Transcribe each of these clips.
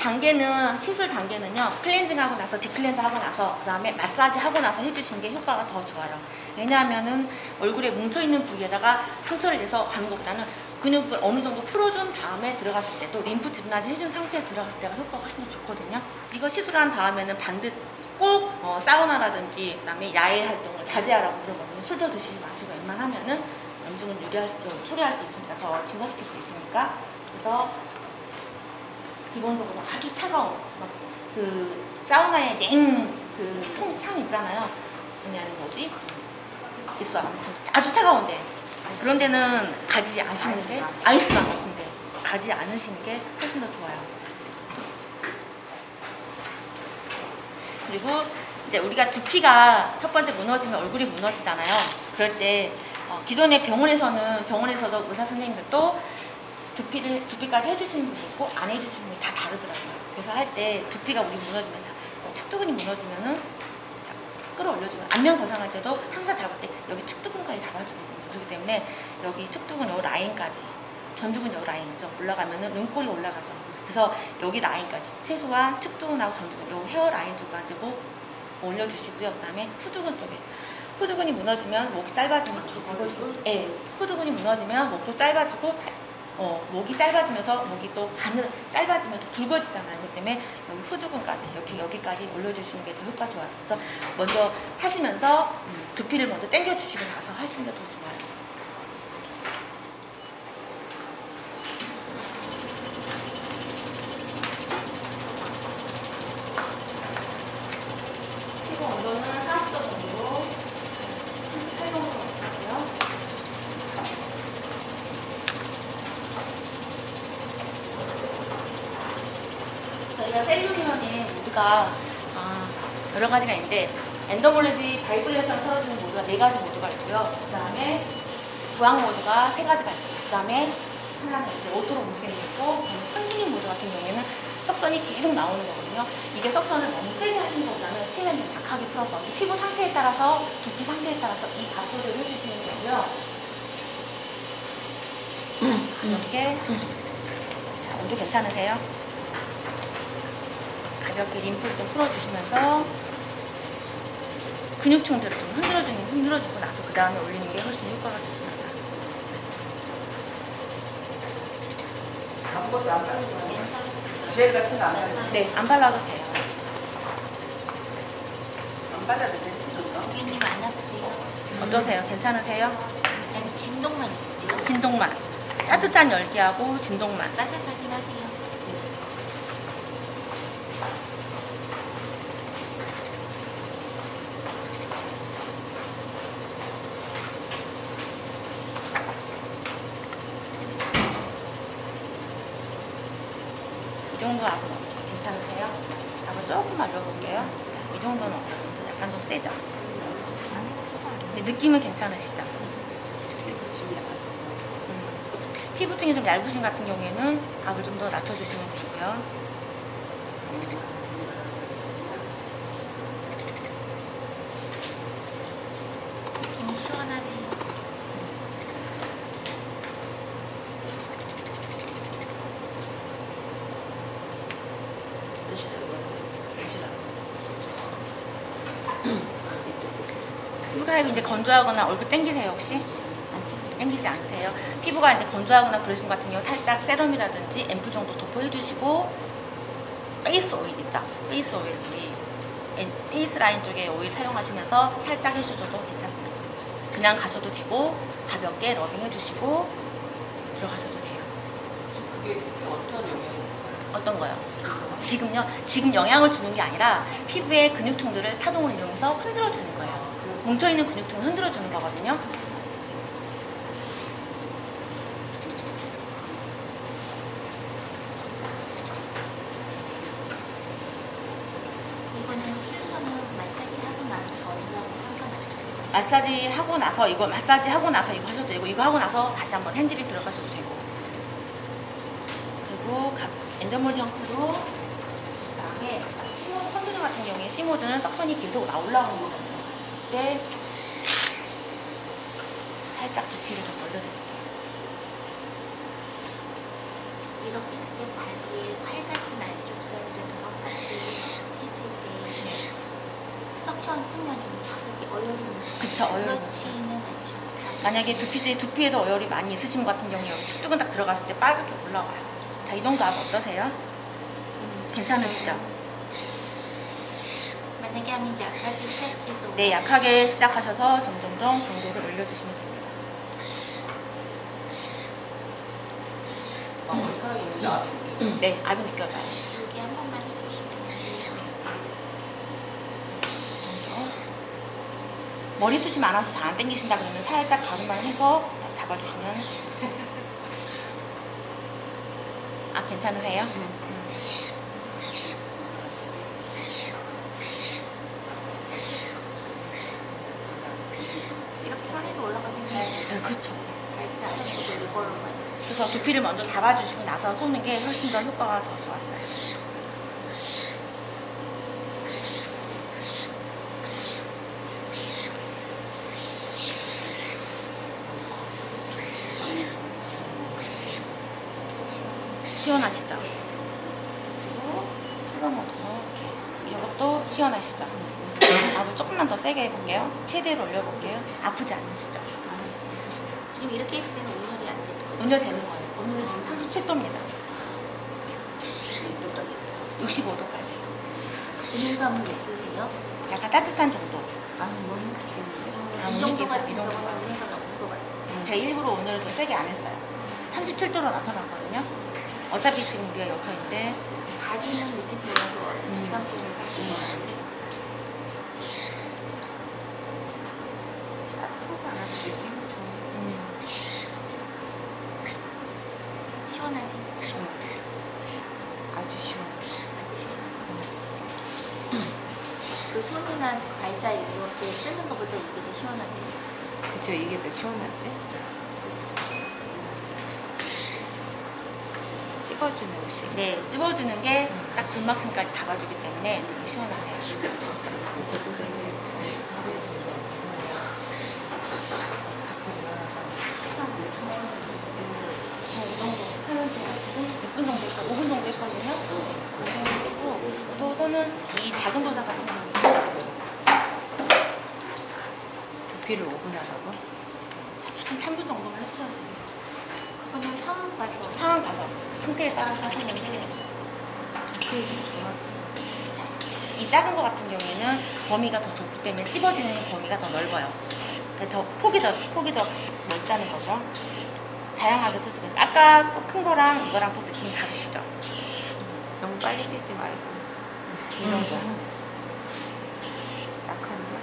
단계는, 시술 단계는요, 클렌징 하고 나서, 딥클렌즈 하고 나서, 그 다음에 마사지 하고 나서 해주시는 게 효과가 더 좋아요. 왜냐하면은 얼굴에 뭉쳐있는 부위에다가 상처를 내서 가는 것보다는 근육을 어느 정도 풀어준 다음에 들어갔을 때, 또 림프 드레나지 해준 상태에 들어갔을 때가 효과가 훨씬 더 좋거든요. 이거 시술한 다음에는 반드시 꼭 사우나라든지, 그 다음에 야외 활동을 자제하라고 그러거든요. 술도 드시지 마시고 웬만하면은 염증을 초래할 수 있으니까, 더 증가시킬 수 있으니까. 그래서 기본적으로 아주 차가운 그 사우나의 향 있잖아요. 뭐지? 있어. 아주 차가운데 그런 데는 가지 않으시는 게 아이스바 같은데 가지 않으시는 게 훨씬 더 좋아요. 그리고 이제 우리가 두피가 첫 번째 무너지면 얼굴이 무너지잖아요. 그럴 때 기존의 병원에서도 의사 선생님들도 두피까지 해주시는 분이 있고 안 해주시는 분이 다 다르더라고요. 그래서 할 때 두피가 우리 무너지면 측두근이 무너지면은 끌어올려주고, 안면 거상할 때도 항상 잡을 때 여기 측두근까지 잡아주거든요. 그렇기 때문에 여기 측두근 요 라인까지, 전두근 요 라인 좀 올라가면은 눈꼬리 올라가죠. 그래서 여기 라인까지 최소한 측두근하고 전두근 요 헤어 라인 쪽 가지고 올려주시고요. 그 다음에 후두근 쪽에, 후두근이 무너지면 목이 짧아지는 후두근이 무너지면 목도 짧아지고 목이 짧아지면서 목이 또 짧아지면 또 굵어지잖아요. 그렇기 때문에 여기 후두근까지 여기까지 올려주시는 게 더 효과 좋아요. 그래서 먼저 하시면서 두피를 먼저 당겨주시고 나서 하시는 게 더 좋아요. 피부 온도는 40도 정도로 38도로 맞추고요. 저희가 셀룰리온의 모드가 여러 가지가 있는데, 엔더몰리지 바이브레이션 틀어주는 모드가 4가지 모드가 있고요. 그 다음에 부항 모드가 3가지가 있고요. 그 다음에 하나는 이제 오토로 움직이는 게 있고, 컨티뉴 모드 같은 경우에는 석선이 계속 나오는 거거든요. 이게 석선을 너무 세게 하시는 것보다는 최대한 좀 약하게 풀어서 피부 상태에 따라서, 두피 상태에 따라서 이 각도를 해주시는 거고요. 이렇게 온도 괜찮으세요? 가볍게 림프를 좀 풀어주시면서 근육층들을 좀 흔들어주고 나서 그 다음에 올리는 게 훨씬 효과가 좋습니다. 아무것도 안 발라도 돼요? 젤 같은 거 안 발라도 돼요? 네, 안 발라도 돼요. 안 발라도 돼요? 고객님 만나보세요. 어떠세요? 괜찮으세요? 저는 진동만 있어요. 진동만. 따뜻한 열기하고 진동만. 따뜻하긴 하세요. 이 정도 압은 괜찮으세요? 압을 조금만 넣어볼게요. 이 정도는 어때요? 약간 좀 세죠? 근데 느낌은 괜찮으시죠? 피부층이 좀 얇으신 같은 경우에는 압을 좀 더 낮춰주시면 되고요. 너무 시원하네요. 피부가 이제 건조하거나 얼굴 땡기세요 혹시? 땡기지 않으세요? 피부가 이제 건조하거나 그러신 것 같은 경우 살짝 세럼이라든지 앰플 정도 도포해주시고, 페이스 오일 있죠? 페이스 오일, 우리 페이스 라인 쪽에 오일 사용하시면서 살짝 해주셔도 괜찮습니다. 그냥 가셔도 되고 가볍게 러빙 해주시고 들어가셔도 돼요. 그게 어떤 영향이 어떤 거요? 지금요? 지금 영향을 주는 게 아니라 피부의 근육층들을 타동을 이용해서 흔들어주는 거예요. 뭉쳐있는 근육층을 흔들어주는 거거든요. 이거는 순서는 마사지 하고 나서 저희하고 상관없어요. 마사지 하고 나서 이거 하셔도 되고, 이거 하고 나서 다시 한번 핸드립 들어가셔도 되고. 그리고 엔더몰드 형태로, 그 다음에 C모드 컨트롤 같은 경우에 C모드는 석선이 계속 올라오는 거거든요. 그때 살짝 두피를 좀 올려드릴게요. 이렇게 했을 때 바디에 팔 같은 안쪽 살 쿠션 쓰면 좀 자극이 어혈이 그쵸, 어혈이 그렇지는 않죠. 만약에 두피에도 어혈이 많이 있으신 것 같은 경우에 여기 축두근 딱 들어갔을 때 빨갛게 올라가요. 자, 이 정도 하면 어떠세요? 괜찮으시죠? 만약에 하면 약하게 시작해서 네, 약하게 시작하셔서 점점점 강도를 올려주시면 됩니다. 머리카락이 있는데 앞에 네, 압이 느껴져요. 여기 한 번만 해주시면 돼요. 정도. 머리숱이 많아서 잘 안 당기신다 그러면 살짝 가루만 해서 잡아주시면. 아, 괜찮으세요? 이렇게 허리도 올라가긴 해요. 그렇죠. 발사하셔도 이걸로만. 그래서 두피를 먼저 잡아주시고 나서 쏘는 게 훨씬 더 효과가 더 좋았어요. 시원하시죠? 그리고 한번더 이것도 시원하시죠? 나도 조금만 더 세게 해볼게요. 최대로 올려볼게요. 아프지 않으시죠? 지금 이렇게 했을 때는 온열이 안 돼요. 온열되는 거예요. 오늘은 지금 37도입니다. 65도까지. 온열감은 있으세요? 약간 따뜻한 정도. 이 정도 같은 이 경우는 정도. 온열감이 없는 것 같아요. 제가 일부러 오늘은 좀 세게 안 했어요. 37도로 낮춰놨거든요. 어차피 지금 우리가 여기서 이제 다리는 이렇게 되어도 시간 동안 따뜻하지 안 하고 느낌이 시원하게. 아주 시원해요. 그 손이나 발사 이렇게 뜨는 것보다 이게 더 시원하대요. 그쵸, 이게 더 시원하지? 찝어주는 옷이. 네, 찝어주는 게 딱 근막층까지 잡아주기 때문에 되게 시원하네요. 이 정도 하면 제가 지금 6분 정도 했고 5분 정도 했거든요. 5분 정도 했고 또 또는 이 작은 도자 같은 경우는 두피를 5분 하라고? 한 3분 정도만 했어요. 그거는 상황 봐서. 상황 봐서 상태에 따라서 하시는데 두피에 좀 좋아. 이 작은 거 같은 경우에는 범위가 더 좁기 때문에 찝어지는 범위가 더 넓어요. 그러니까 더 폭이 더 넓다는 거죠. 다양하게 쓸 수 있어요. 아까 큰 거랑 이거랑 또 느낌이 다르시죠? 너무 빨리 뛰지 말고. 이 정도. 약한데?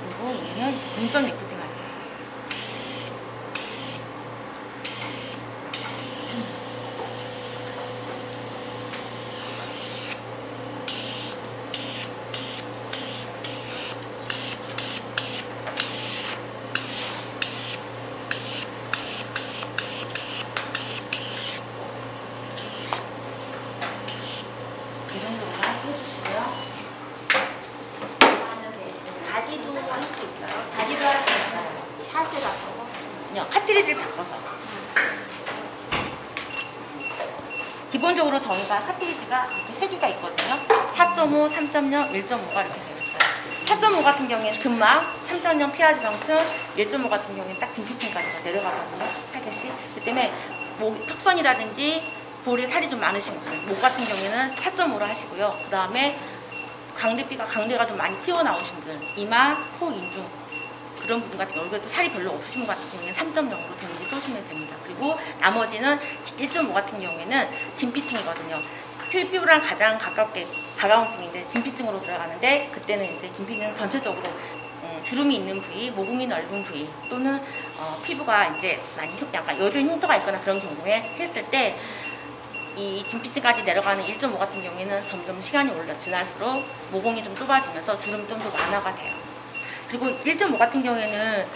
그리고 얘는 눈썹 리프팅 할게요. 이 정도만 해주시고요. 다리도 할 수 있어요. 다리도 할 수 있어요. 샷을 바꿔서. 그냥 카트리지를 바꿔서. 기본적으로 저희가 카트리지가 이렇게 세 개가 있거든요. 4.5, 3.0, 1.5가 이렇게 되어 있어요. 4.5 같은 경우에는 근막, 3.0 피하지방층, 1.5 같은 경우에는 딱 등피층까지 내려가거든요. 타겟이. 그 때문에 목 턱선이라든지 볼에 살이 좀 많으신 분들, 목 같은 경우에는 4.5로 하시고요. 그 다음에 강대가 좀 많이 튀어나오신 분, 이마, 코, 인중 그런 부분 같은 경우, 얼굴에 살이 별로 없으신 분 같은 경우에는 3.0으로 데미지 쏘시면 됩니다. 그리고 나머지는 1.5 같은 경우에는 진피층이거든요. 피부랑 가장 가까운 층인데 진피층으로 들어가는데, 그때는 이제 진피는 전체적으로 주름이 있는 부위, 모공이 넓은 부위 또는 피부가 이제 많이 약간 여드름 흉터가 있거나 그런 경우에 했을 때 이 진피층까지 내려가는 1.5 같은 경우에는 점점 시간이 지날수록 모공이 좀 좁아지면서 주름이 좀 더 완화가 돼요. 그리고 1.5 같은 경우에는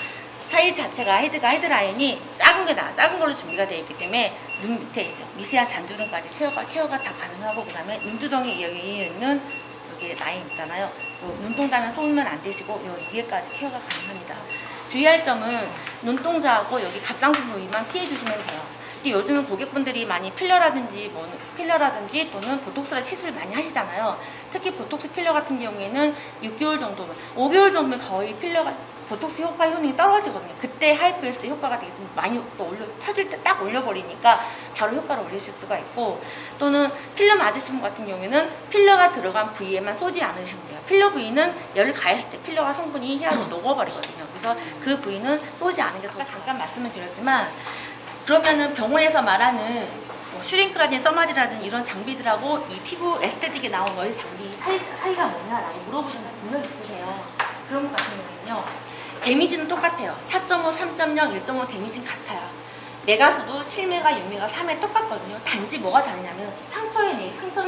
사이즈 자체가 헤드라인이 작은 걸로 준비가 되어 있기 때문에 눈 밑에 미세한 잔주름까지 케어가 다 가능하고, 그 다음에 눈두덩이 여기 있는 여기 라인 있잖아요. 눈동자면 쏘면 안 되시고 요 위에까지 케어가 가능합니다. 주의할 점은 눈동자하고 여기 갑상선 부위만 피해 주시면 돼요. 근데 요즘은 고객분들이 많이 필러라든지 또는 보톡스라 시술을 많이 하시잖아요. 특히 보톡스 필러 같은 경우에는 6개월 정도면, 5개월 정도면 거의 보톡스 효과 효능이 떨어지거든요. 그때 하이프했을 때 효과가 되게 좀 많이 또 찾을 때 딱 올려버리니까 바로 효과를 올리실 수가 있고, 또는 필러 맞으신 분 같은 경우에는 필러가 들어간 부위에만 쏘지 않으시면 돼요. 필러 부위는 열을 가했을 때 필러가 성분이 혈압이 녹아버리거든요. 그래서 그 부위는 쏘지 않은 게 더. 잠깐 말씀을 드렸지만, 그러면은 병원에서 말하는 뭐 슈링크라든지 써마지라든지 이런 장비들하고 이 피부 에스테틱에 나온 너희 장비 사이가 뭐냐라고 물어보시는 분들 있으세요. 그런 것 같은 경우는요, 데미지는 똑같아요. 4.5, 3.0, 1.5 데미지는 같아요. 메가수도 7메가, 6메가, 3에 똑같거든요. 단지 뭐가 다르냐면 상처를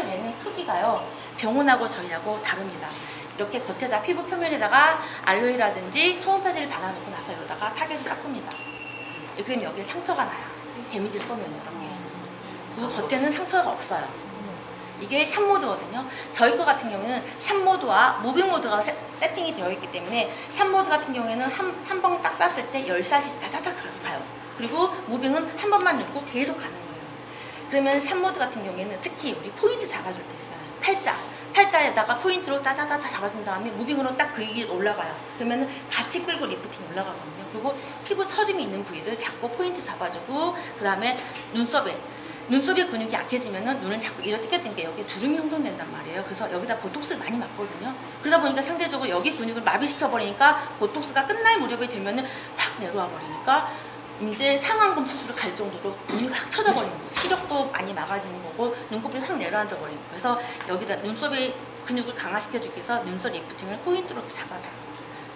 내는 크기가요, 병원하고 저희하고 다릅니다. 이렇게 겉에다 피부 표면에다가 알로에라든지 초음파제를 발라놓고 나서 여기다가 타겟을 닦습니다. 그럼 여기에 상처가 나요. 데미지를 쏘면 이렇게. 그리고 겉에는 상처가 없어요. 이게 샵 모드거든요. 저희 거 같은 경우에는 샵 모드와 무빙 모드가 세팅이 되어 있기 때문에, 샵 모드 같은 경우에는 한 번 딱 쐈을 때 10샷이 다다닥 가요. 그리고 무빙은 한 번만 넣고 계속 가는 거예요. 그러면 샵 모드 같은 경우에는 특히 우리 포인트 잡아줄 때 있어요. 팔자에다가 포인트로 따다다다 잡아준 다음에 무빙으로 딱 그 위에 올라가요. 그러면 같이 끌고 리프팅 올라가거든요. 그리고 피부 처짐이 있는 부위를 자꾸 포인트 잡아주고, 그 다음에 눈썹의 근육이 약해지면은 눈을 자꾸 이렇게 뜯는 게 여기 주름이 형성된단 말이에요. 그래서 여기다 보톡스를 많이 맞거든요. 그러다 보니까 상대적으로 여기 근육을 마비시켜버리니까 보톡스가 끝날 무렵이 되면은 확 내려와 버리니까 이제 상안검 수술을 갈 정도로 눈이 확 쳐져버리는 거예요. 시력도 많이 막아주는 거고 눈꺼풀이 확 내려앉아 버리는 거예요. 그래서 여기다 눈썹의 근육을 강화시켜주기 위해서 눈썹 리프팅을 포인트로 잡아줘요.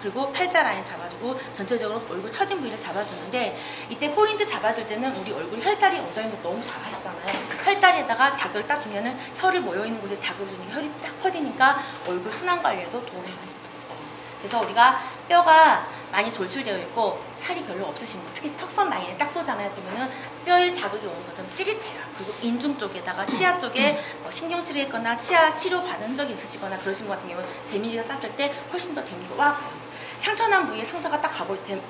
그리고 팔자 라인 잡아주고 전체적으로 얼굴 처진 부위를 잡아주는데, 이때 포인트 잡아줄 때는 우리 얼굴 혈자리 원장님도 너무 잘하시잖아요. 혈자리에다가 자극을 딱 주면은 혈이 모여있는 곳에 자극을 주니까 혈이 쫙 퍼지니까 얼굴 순환 관리에도 도움이 많이 있어요. 그래서 우리가 뼈가 많이 돌출되어 있고 살이 별로 없으신 분, 특히 턱선 라인에 딱 쏘잖아요. 그러면은 뼈에 자극이 오는 것은 찌릿해요. 그리고 인중 쪽에다가 치아 쪽에 뭐 신경 치료했거나 치아 치료 받은 적이 있으시거나 그러신 것 같은 경우는 데미지가 쌌을 때 훨씬 더 데미지가 와 가요. 상처난 부위에 상처가 딱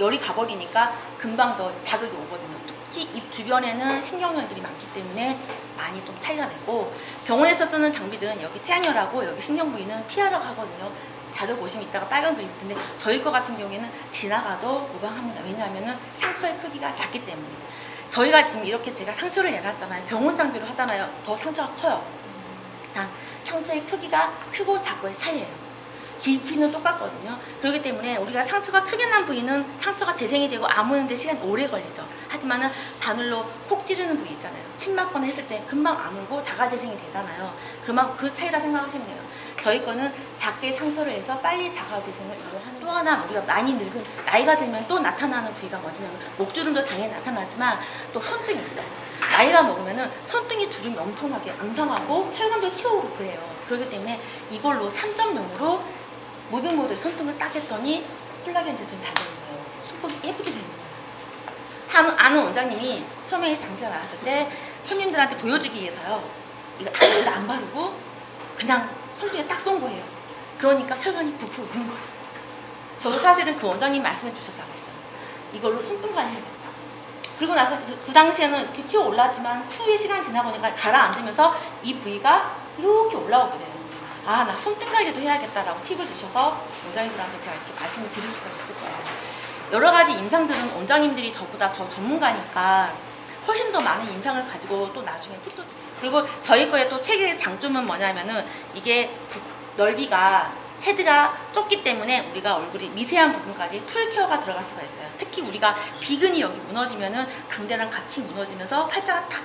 열이 가버리니까 금방 더 자극이 오거든요. 특히 입 주변에는 신경열들이 많기 때문에 많이 좀 차이가 되고, 병원에서 쓰는 장비들은 여기 태양열하고 여기 신경 부위는 피하라고 하거든요. 자료 보시면 이따가 빨간 도 있을 텐데, 저희 거 같은 경우에는 지나가도 무방합니다. 왜냐하면 상처의 크기가 작기 때문에. 저희가 지금 이렇게 제가 상처를 내놨잖아요. 병원 장비로 하잖아요. 더 상처가 커요. 단 상처의 크기가 크고 작고의 차이예요. 깊이는 똑같거든요. 그렇기 때문에 우리가 상처가 크게 난 부위는 상처가 재생이 되고 아무는데 시간이 오래 걸리죠. 하지만은 바늘로 콕 찌르는 부위 있잖아요. 침 맞거나 했을 때 금방 아물고 자가 재생이 되잖아요. 그만 그 차이라 생각하시면 돼요. 저희 거는 작게 상처를 해서 빨리 자가 재생을 하는. 또 하나 우리가 많이 늙은 나이가 들면 또 나타나는 부위가 뭐냐면, 목주름도 당연히 나타나지만 또 손등입니다. 나이가 먹으면은 손등이 주름이 엄청나게 앙상하고 혈관도 튀어오르고 그래요. 그렇기 때문에 이걸로 3.0으로 무빙 모델 손등을 딱 했더니 콜라겐 제품 잘 되는 거예요. 손목이 예쁘게 되는 거예요. 아는 원장님이 처음에 장비가 나왔을 때 손님들한테 보여주기 위해서요, 이거 아무것도 안 바르고 그냥 손등에 딱 쏜 거예요. 그러니까 혈관이 부풀어 오는 거예요. 저도 사실은 그 원장님 말씀해 주셔서 알았어요. 이걸로 손등 관리해야겠다. 그리고 나서 그 당시에는 이렇게 튀어 올라왔지만 후에 시간 지나고 보니까 가라앉으면서 이 부위가 이렇게 올라오게 돼요. 아, 나 손등 관리도 해야겠다라고 팁을 주셔서 원장님들한테 제가 이렇게 말씀을 드릴 수가 있을 거예요. 여러 가지 임상들은 원장님들이 저보다 더 전문가니까 훨씬 더 많은 임상을 가지고 또 나중에 팁도. 그리고 저희 거에 또 최대의 장점은 뭐냐면은, 이게 넓이가 헤드가 좁기 때문에 우리가 얼굴이 미세한 부분까지 풀 케어가 들어갈 수가 있어요. 특히 우리가 비근이 여기 무너지면은 강대랑 같이 무너지면서 팔자가 탁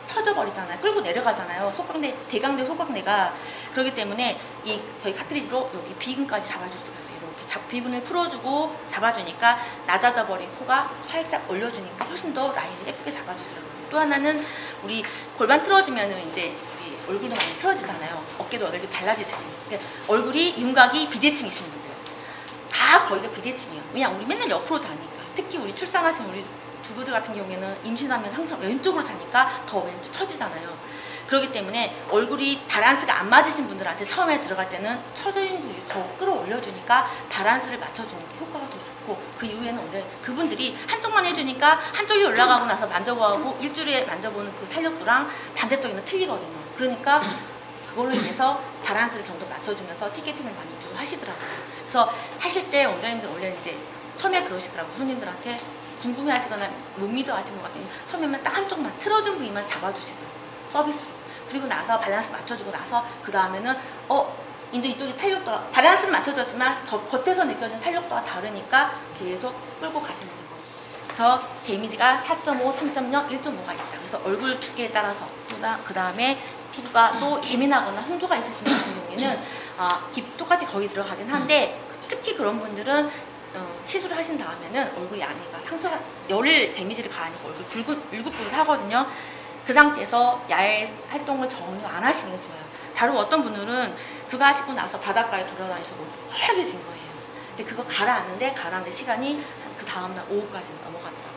쳐져버리잖아요. 끌고 내려가잖아요. 속광대, 대강대 속광대가. 그렇기 때문에 이 저희 카트리지로 여기 비근까지 잡아줄 수가 있어요. 이렇게 비근을 풀어주고 잡아주니까 낮아져 버린 코가 살짝 올려주니까 훨씬 더 라인을 예쁘게 잡아주더라고요. 또 하나는 우리 골반 틀어지면은 이제 우리 얼굴도 많이 틀어지잖아요. 어깨도 얼굴이 달라지듯이. 그러니까 얼굴이 윤곽이 비대칭이신 분들 다 거의가 비대칭이에요. 왜냐 우리 맨날 옆으로 자니까. 특히 우리 출산하신 우리 주부들 같은 경우에는 임신하면 항상 왼쪽으로 자니까 더 왼쪽 처지잖아요. 그렇기 때문에 얼굴이 바란스가 안 맞으신 분들한테 처음에 들어갈 때는 처져있는 부위 더 끌어올려주니까 바란스를 맞춰주는 게 효과가 더 좋고, 그 이후에는 언제 그분들이 한쪽만 해주니까 한쪽이 올라가고 나서 만져보고 일주일에 만져보는 그 탄력도랑 반대쪽이면 틀리거든요. 그러니까 그걸로 인해서 바란스를 정도 맞춰주면서 티켓팅을 많이 하시더라고요. 그래서 하실 때 원장님들 원래 이제 처음에 그러시더라고요. 손님들한테 궁금해 하시거나 못 믿어 하시는 것 같으면 처음에는 딱 한쪽만 틀어준 부위만 잡아주시더라고요. 서비스로. 그리고 나서 밸런스 맞춰주고 나서 그 다음에는 이제 이쪽이 탄력도가 밸런스를 맞춰줬지만 저 겉에서 느껴지는 탄력도가 다르니까 계속 끌고 가시는 거예요. 그래서 데미지가 4.5, 3.0, 1.5가 있다. 그래서 얼굴 두께에 따라서 그 다음에 피부가 또 예민하거나 홍조가 있으신 분 같은 경우에는 똑같이 거의 들어가긴 한데 특히 그런 분들은 시술을 하신 다음에는 얼굴이 안에가 상처가 열 데미지를 가하니까 얼굴 울긋불긋 하거든요. 그 상태에서 야외 활동을 전혀 안 하시는 게 좋아요. 다른 어떤 분들은 그거 하시고 나서 바닷가에 돌아다니시고 허약해진 거예요. 근데 그거 가라앉는데 시간이 그 다음날 오후까지 넘어가더라고요.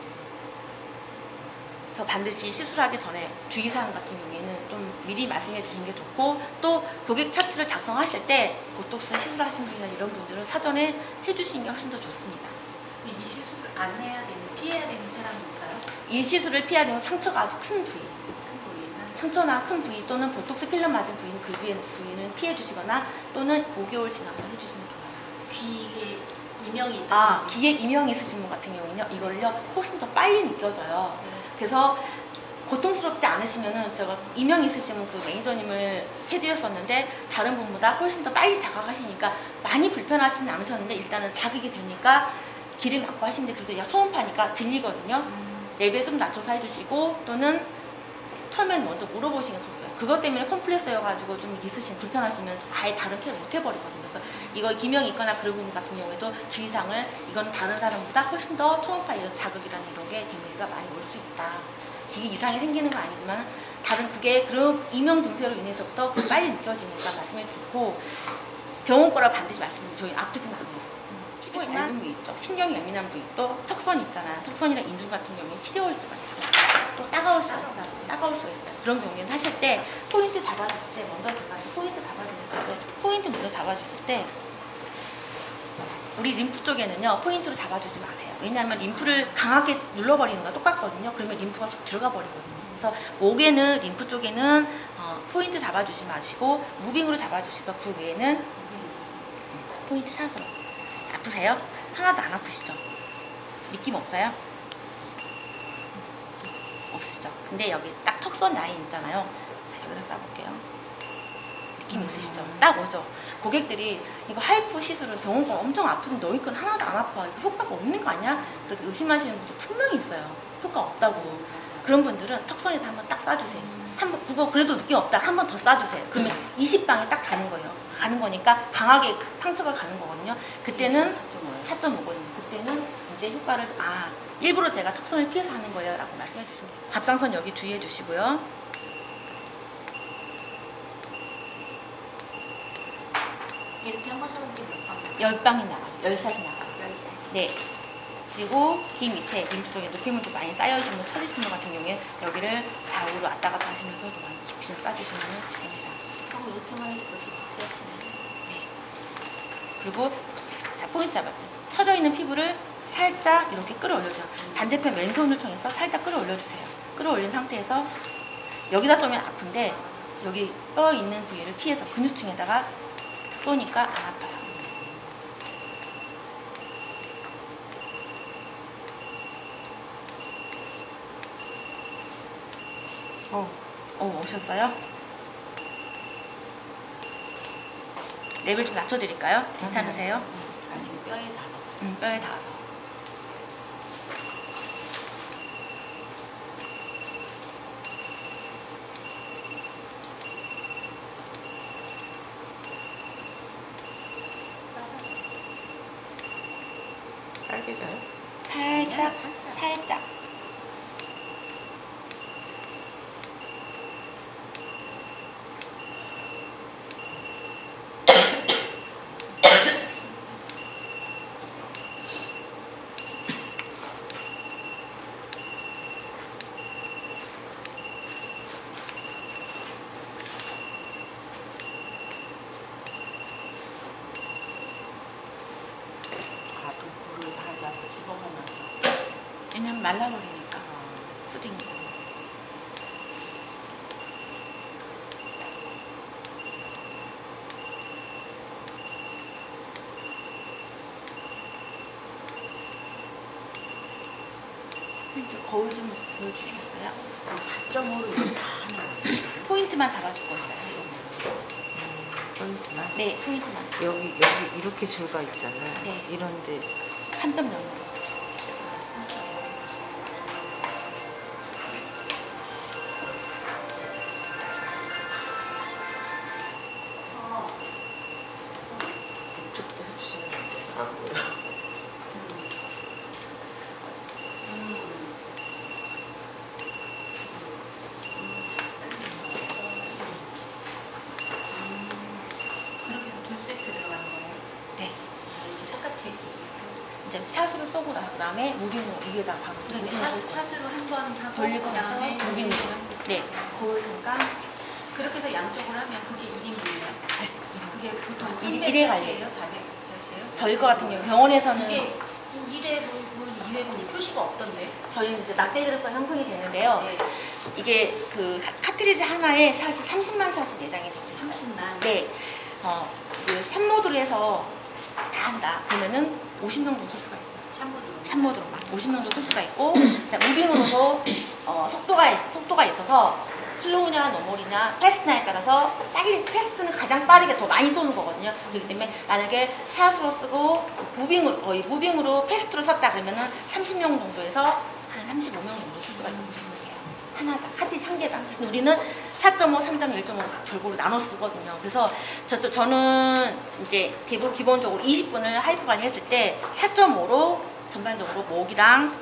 그래서 반드시 시술하기 전에 주의사항 같은 경우에는 좀 미리 말씀해 주시는 게 좋고, 또 고객 차트를 작성하실 때 보톡스 시술하신 분이나 이런 분들은 사전에 해주시는 게 훨씬 더 좋습니다. 이 시술을 안 해야 되는, 피해야 되는 사람이 있어요? 이 시술을 피해야 되면 상처가 아주 큰 부위, 상처나 큰 부위 또는 보톡스 필러 맞은 부위는 그 부위는 피해 주시거나 또는 5개월 지나서 해주시면 좋아요. 귀에 이명이 있다. 귀에 이명이 있으신 분 같은 경우는요, 이걸요 훨씬 더 빨리 느껴져요. 그래서 고통스럽지 않으시면은 제가 이명 있으시면 그 매니저님을 해드렸었는데 다른 분보다 훨씬 더 빨리 자각하시니까 많이 불편하시진 않으셨는데 일단은 자극이 되니까 길을 막고 하시는데 그래도 초음파니까 들리거든요. 레벨 좀 낮춰서 해주시고 또는 처음엔 먼저 물어보시는 게 좋고요. 그것 때문에 컴플렉스여가지고 좀 있으신 불편하시면 아예 다른 케어를 못 해버리거든요. 그래서 이거 기명이 있거나 그런 분 같은 경우에도 주의사항을 이건 다른 사람보다 훨씬 더 초음파 이런 자극이라는 이런 게 데미지가 많이 올 수 있다. 이게 이상이 생기는 건 아니지만 다른 그게 그런 이명 증세로 인해서부터 빨리 느껴지니까 말씀해 주고, 병원 거라 반드시 말씀드리고 저희 아프진 않아요. 피부에 얇은 부위 있죠. 신경이 예민한 부위, 또 턱선 있잖아요. 턱선이나 인중 같은 경우에 시려울 수가 있어요. 또 따가울 수가 있어요. 그런 경우에는 하실 때 포인트 잡아줄 때 먼저 제가 포인트 잡아주는 건데, 포인트 먼저 잡아주실 때 우리 림프 쪽에는요 포인트로 잡아주지 마세요. 왜냐하면 림프를 강하게 눌러버리는 거랑 똑같거든요. 그러면 림프가 쏙 들어가 버리거든요. 그래서 목에는 림프 쪽에는 포인트 잡아주지 마시고 무빙으로 잡아주시고, 그 외에는 포인트 샷으로. 아프세요? 하나도 안 아프시죠? 느낌 없어요? 없으시죠? 근데 여기 딱 턱선 라인 있잖아요. 자, 여기다 쏴볼게요. 느낌 있으시죠? 딱 오죠? 고객들이 이거 하이프 시술은 병원 거 엄청 아프는데 너희 건 하나도 안 아파. 이거 효과가 없는 거 아니야? 그렇게 의심하시는 분들 분명히 있어요. 효과 없다고. 그런 분들은 턱선에다 한번 딱 쏴주세요. 한번 그거 그래도 느낌 없다. 한 번 더 쏴주세요. 그러면 20방에 딱 가는 거예요. 가는 거니까 강하게 상처가 가는 거거든요. 그때는 4.5거든요. 그때는 이제 효과를 일부러 제가 턱선을 피해서 하는 거예요 라고 말씀해 주시면 돼요. 갑상선 여기 주의해 주시고요. 이렇게 한 번 사는 게 몇 방? 10방이 나가요. 10샷이 나가요. 네. 그리고 귀 밑에 림프 쪽에 노폐물도 많이 쌓여있는 분, 처지신 분 같은 경우에 여기를 좌우로 왔다 갔다 하시면서 좀 많이 깊이 좀 싸주시면 됩니다. 그럼 이렇게만 해도 벌써 좋으시네. 네. 그리고 자, 포인트 잡았죠. 처져있는 피부를 살짝 이렇게 끌어올려줘요. 반대편 왼손을 통해서 살짝 끌어올려주세요. 끌어올린 상태에서 여기다 쏘면 아픈데 여기 떠있는 부위를 피해서 근육층에다가 쏘니까 안 아파요. 오셨어요? 레벨 좀 낮춰드릴까요? 괜찮으세요? 아직 뼈에 닿아서. 뼈에 닿아서. 빨개져요? 살짝. 집어가면서. 왜냐면 말라버리니까 수딩이. 이제 거울 좀 보여주시겠어요? 4.5로 이렇게 다 하는 거예요. 포인트만 잡아줄 거예요 지금. 포인트만. 네, 포인트만. 여기 이렇게 줄가 있잖아요. 네. 이런데 3.0으로. 이쪽도 해주시면 되고요. 그렇게 해서 2세트 들어가는 거예요? 네. 이렇게 똑같이. 이제 샷으로 쏘고 나서 그다음에 무빙으로 위에다 바로 그러니까 샷으로 한 번 하고 돌리고 그다음에 나서 무빙으로. 네. 거울 잠깐. 그렇게 해서 양쪽으로 하면 그게 1인분이에요. 그게 보통 일회 300짜리예요? 관리. 400짜리예요? 저희 거 같은 경우 병원에서는 이게 1회분, 2회분이 표시가 없던데. 저희 이제 막대기로서 형성이 되는데요. 네. 이게 그 카트리지 하나에 샷이 30만 샷이 내장이 되고 있어요. 30만. 네. 그 샷모드로 해서 다 한다. 그러면은 50명 정도 쏠 수가 있어요. 샴푸도. 샷모드로만 50명 정도 쏠 수가 있고, 무빙으로도 속도가 있어서 슬로우냐 노멀이냐 패스트냐에 따라서 딱히 패스트는 가장 빠르게 더 많이 쏘는 거거든요. 그렇기 때문에 만약에 샷으로 쓰고 무빙으로 패스트로 썼다 그러면은 30명 정도에서 한 35명 정도 쏠 수가 있다고 보시면 돼요. 하나다. 카트리지 한 개당. 근데 우리는 4.5, 3.1, 1.5 골고루 나눠 쓰거든요. 그래서 저는 이제 대부분 기본적으로 20분을 하이프 관리했을 때 4.5로 전반적으로 목이랑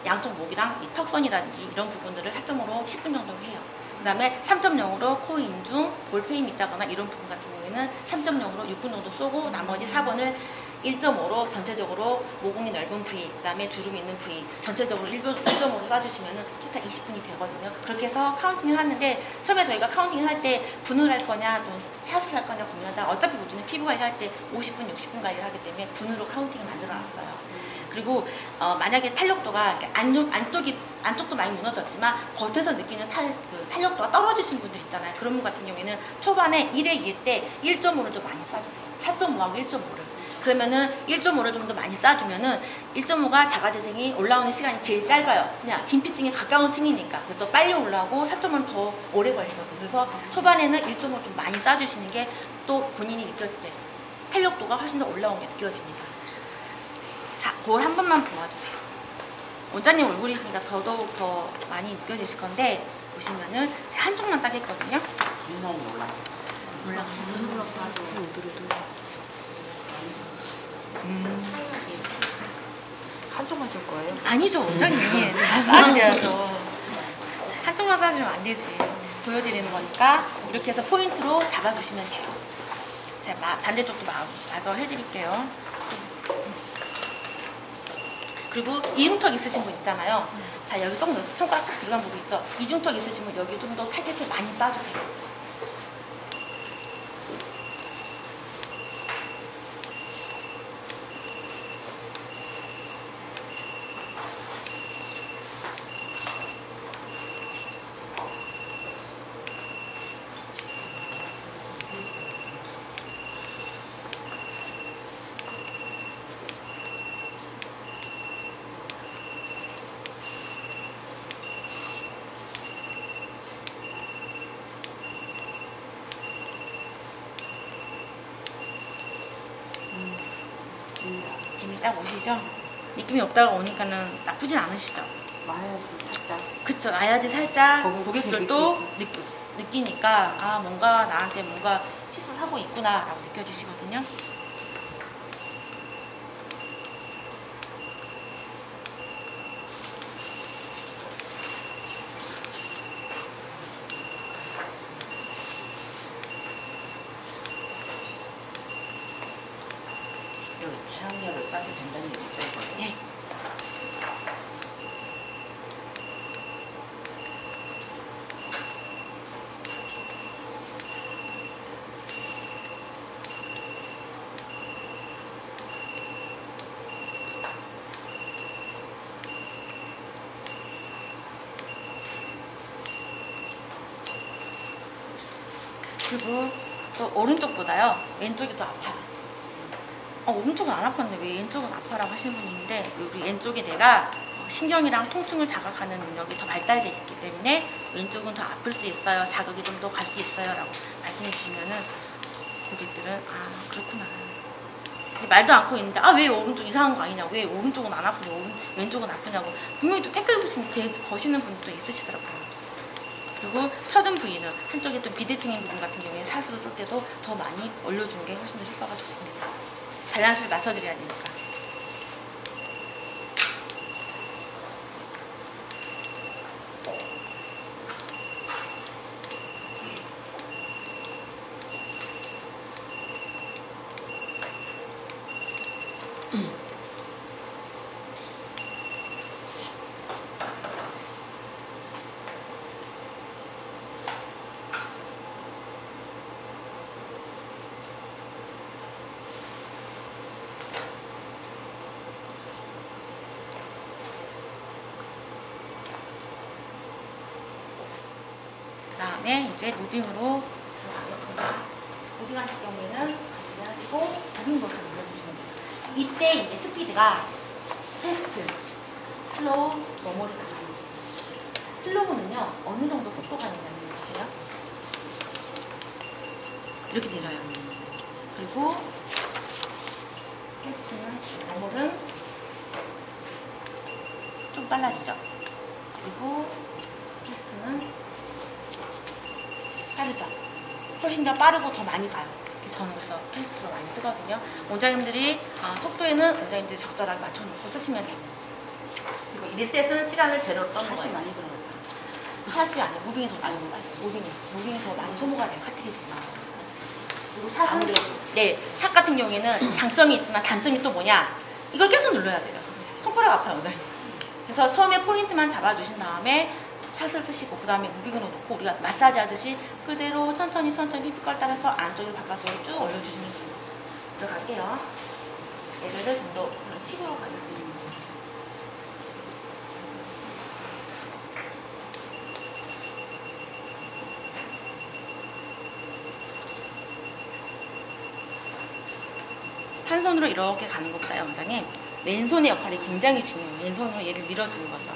양쪽 목이랑 이 턱선이라든지 이런 부분들을 4.5로 10분 정도 해요. 그 다음에 3.0으로 코 인중, 볼페임 있다거나 이런 부분 같은 경우에는 3.0으로 6분 정도 쏘고 나머지 4번을 1.5로 전체적으로 모공이 넓은 부위, 그 다음에 주름이 있는 부위 전체적으로 1.5로 쏴주시면 토탈 20분이 되거든요. 그렇게 해서 카운팅을 하는데 처음에 저희가 카운팅을 할 때 분을 할 거냐 또 샷을 할 거냐 고민하다가 어차피 우리는 피부 관리할 때 50분, 60분 관리를 하기 때문에 분으로 카운팅을 만들어놨어요. 그리고 만약에 탄력도가 이렇게 안쪽도 많이 무너졌지만 겉에서 느끼는 탄력도가 떨어지신 분들 있잖아요. 그런 분 같은 경우에는 초반에 1회, 2회 때 1.5를 좀 많이 쏴주세요. 4.5하고 1.5를. 그러면은 1.5를 좀 더 많이 쏴주면은 1.5가 자가재생이 올라오는 시간이 제일 짧아요. 그냥 진피층에 가까운 층이니까. 그래서 빨리 올라오고 4.5는 더 오래 걸리거든요. 그래서 초반에는 1.5를 좀 많이 쏴주시는 게 또 본인이 느꼈을 때 탄력도가 훨씬 더 올라오는 게 느껴집니다. 자, 거울 한 번만 보아주세요. 원장님 얼굴이시니까 더더욱 더 많이 느껴지실 건데 보시면은 제가 한쪽만 따겠거든요. 인라인이 올라갔어. 한쪽만 쓸 거예요? 아니죠, 원장님. 따주셔야죠. 한쪽만 따주면 안 되지. 보여드리는 거니까 이렇게 해서 포인트로 잡아주시면 돼요. 제가 반대쪽도 마저 해드릴게요. 그리고 이중턱 있으신 분 있잖아요. 자, 여기 손가락 쏙 들어간 부분 있죠? 이중턱 있으신 분 여기 좀 더 타겟을 많이 쏴주세요. 느낌이 딱 오시죠? 느낌이 없다가 오니까는 나쁘진 않으시죠? 마야지 살짝. 그쵸, 나야지 살짝 고객들이 고객들도 느끼니까 아 뭔가 나한테 뭔가 시술하고 있구나 라고 느껴지시거든요. 여기 태양열을 쏴도 된다는 얘기죠, 이거? 예. 그리고 또 오른쪽보다요 왼쪽이 더 아파요. 오른쪽은 안 아팠는데 왜 왼쪽은 아파라고 하시는 분이 있는데, 여기 왼쪽에 내가 신경이랑 통증을 자극하는 능력이 더 발달되어 있기 때문에 왼쪽은 더 아플 수 있어요, 자극이 좀 더 갈 수 있어요 라고 말씀해 주시면은 고객들은 아 그렇구나, 말도 않고 있는데 왜 오른쪽 이상한 거 아니냐고, 왜 오른쪽은 안 아프냐고 왼쪽은 아프냐고 분명히 또 댓글 거시는 분도 있으시더라고요. 그리고 처진 부위는 한쪽에 좀 비대칭인 부분 같은 경우에 사수로 쏠 때도 더 많이 올려주는 게 훨씬 더 효과가 좋습니다. 밸런스를 맞춰드려야 되니까. 그 다음에 이제 무빙으로 들어가겠습니다. 무빙 하실 경우에는 가지고 무빙 버튼 눌러주시면 돼요. 이때 이제 스피드가 패스트, 슬로우, 메모리 가지고. 슬로우는요 어느 정도 속도가 있냐면 보세요. 이렇게 내려요. 그리고 패스트는 메모는 좀 빨라지죠. 그리고 패스트는 빠르죠. 훨씬 더 빠르고 더 많이 가요. 저는 그래서 패스트로 많이 쓰거든요. 원장님들이 속도에는 원장님들이 적절하게 맞춰놓고 쓰시면 돼요. 그리고 1세트는 시간을 제로로 떠는 샷이 거예요. 많이 들어가잖아. 샷이 아니라 무빙이 더 많이 가요. 무빙이 더 많이 소모가 돼요. 카트리지가. 그리고 샷은 아무래도. 네, 샷 같은 경우에는 장점이 있지만 단점이 또 뭐냐? 이걸 계속 눌러야 돼요. 손가락 아파요, 원장님. 그래서 처음에 포인트만 잡아주신 다음에 샷을 쓰시고 그 다음에 무빙으로 놓고 우리가 마사지 하듯이 그대로 천천히 휘핑걸 따라서 안쪽에서 바깥쪽으로 쭉 올려주시면 돼요. 들어갈게요. 얘를 좀 더 식으로 가겠습니다. 한 손으로 이렇게 가는 것보다요, 원장님. 왼손의 역할이 굉장히 중요해요. 왼손으로 얘를 밀어주는 거죠.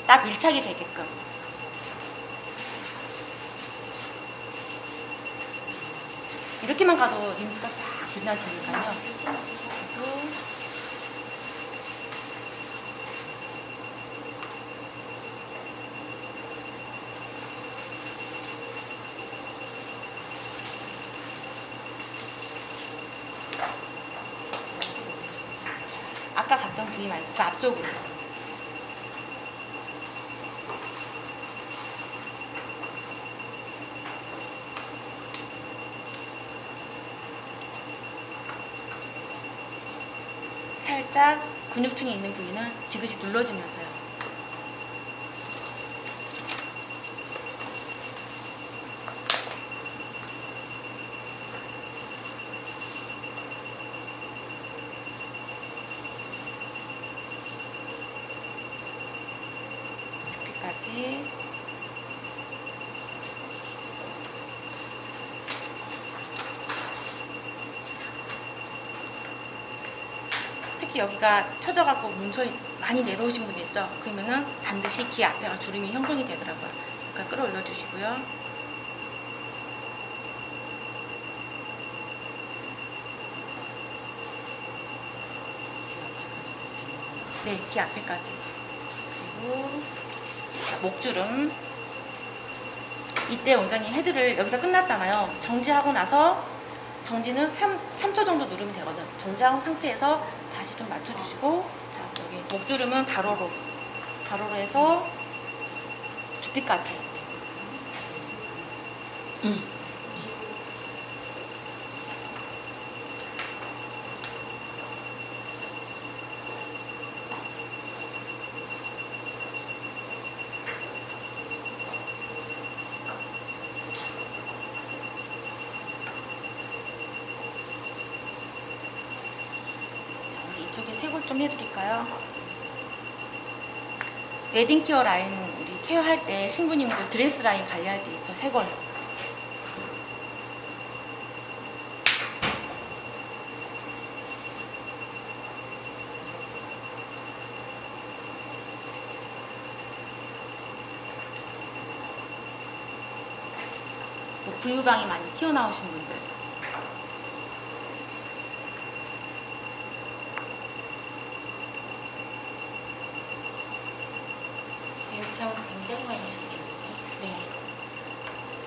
딱 밀착이 되게끔. 이렇게만 가도 림프가 딱 괜찮으니까요. 그리고 아까 갔던 부위 말고 그 앞쪽으로. 살짝 근육층이 있는 부위는 지그시 눌러주면서요. 여기까지. 특히 여기가 처져갖고 뭉쳐 많이 내려오신 분 있죠? 그러면은 반드시 귀 앞에가 주름이 형성이 되더라고요. 그러니까 끌어올려 주시고요. 네, 귀 앞에까지. 그리고 목주름. 이때 원장님 헤드를 여기서 끝났잖아요. 정지하고 나서 정지는 3초 정도 누르면 되거든. 정지한 상태에서 다시 좀 맞춰주시고, 자, 여기 목주름은 가로로 해서 두피까지. 이쪽에 쇄골 좀 해드릴까요? 웨딩케어 라인 우리 케어할 때 신부님들 드레스 라인 관리할 때 있죠, 쇄골. 부유방이 많이 튀어나오신 분들. 이렇게 하면 굉장히 많이 생기네요. 네.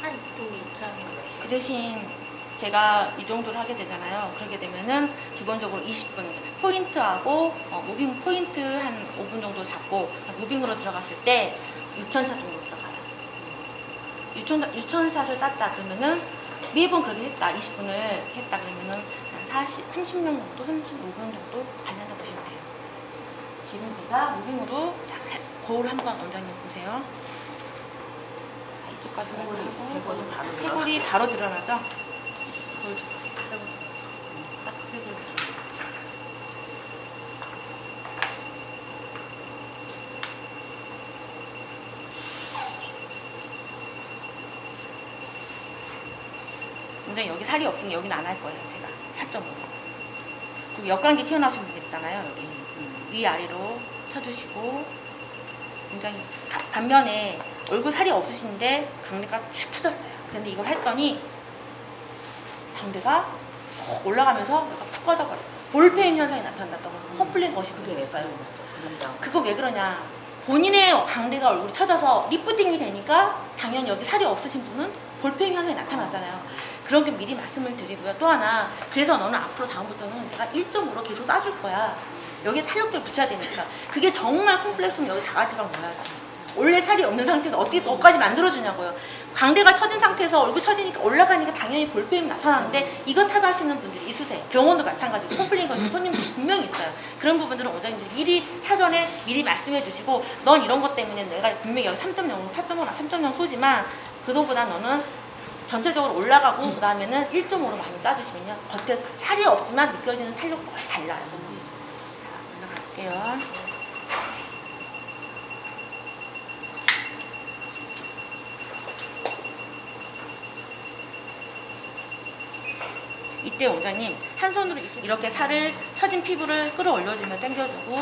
한또 이렇게 하면 몇시 그 대신 제가 이 정도를 하게 되잖아요. 그러게 되면은 기본적으로 20분 포인트하고 무빙 포인트 한 5분 정도 잡고 무빙으로 들어갔을 때 6,000샷 정도 들어가요. 6,000샷을 땄다 그러면은 매번 그렇게 했다. 20분을 했다 그러면은 한 30명 정도, 35분 정도 달린다 보시면 돼요. 지금 제가 무빙으로 거울 한번 원장님 보세요. 자, 이쪽까지 하고 쇄골이 바로 드러나죠? 거울 좀 보세요. 딱세 개. 원장님 여기 살이 없으니 여기는 안 할 거예요. 제가 4.5. 그리고 역광기 튀어나오신 분들 있잖아요. 여기 위아래로 쳐주시고 굉장히 반면에 얼굴 살이 없으신데 광대가 축 쳐졌어요. 근데 이걸 했더니 광대가 푹 올라가면서 얘가 푹 꺼져버려요. 볼페임 현상이 나타났다고 커플링 것이 그게 있어요. 그거 왜 그러냐? 본인의 광대가 얼굴이 쳐져서 리프팅이 되니까 당연히 여기 살이 없으신 분은 볼페임 현상이 나타났잖아요. 그런 게 미리 말씀을 드리고요. 또 하나, 그래서 너는 앞으로 다음부터는 내가 1.5로 계속 싸줄 거야. 여기에 탄력들을 붙여야 되니까. 그게 정말 콤플렉스면 여기 다가지방 넣어야지. 원래 살이 없는 상태에서 어떻게 너까지 만들어주냐고요. 광대가 처진 상태에서 얼굴 처지니까 올라가니까 당연히 볼페임이 나타나는데 이거 탓하시는 분들이 있으세요. 병원도 마찬가지고 콤플링 거신 손님들이 분명히 있어요. 그런 부분들은 원장님들이 미리 사전에 미리 말씀해 주시고 넌 이런 것 때문에 내가 분명히 여기 3.0, 4.5나 3.0 소지만 그거보다 너는 전체적으로 올라가고 그 다음에는 1.5로 많이 싸주시면요. 겉에 살이 없지만 느껴지는 탄력과 달라요. 자, 올라갈게요. 이때 원장님 한 손으로 이렇게 살을 처진 피부를 끌어올려주면 당겨주고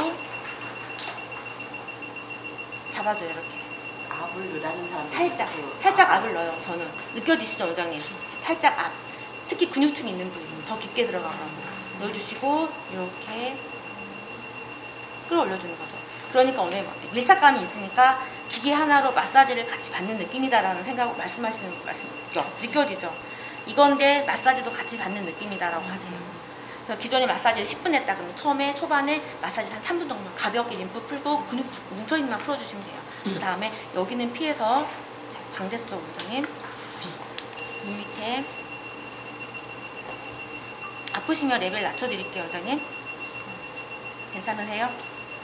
잡아줘요. 이렇게 압을 넣으라는 사람 살짝 압을 넣어요. 저는 느껴지시죠 원장님? 살짝 압, 특히 근육층 있는 부분 더 깊게 들어가고 넣어주시고 이렇게 끌어올려주는 거죠. 그러니까 오늘 밀착감이 있으니까 기계 하나로 마사지를 같이 받는 느낌이다라는 생각을 말씀하시는 거 느껴지죠? 이건데 마사지도 같이 받는 느낌이다라고 하세요. 그래서 기존에 마사지를 10분 했다 그러면 처음에 초반에 마사지 한 3분 정도만 가볍게 림프 풀고 근육 뭉쳐있는 만 풀어주시면 돼요. 그 다음에 여기는 피해서 광대 쪽 원장님 눈 밑에 아프시면 레벨 낮춰드릴게요 원장님. 괜찮으세요?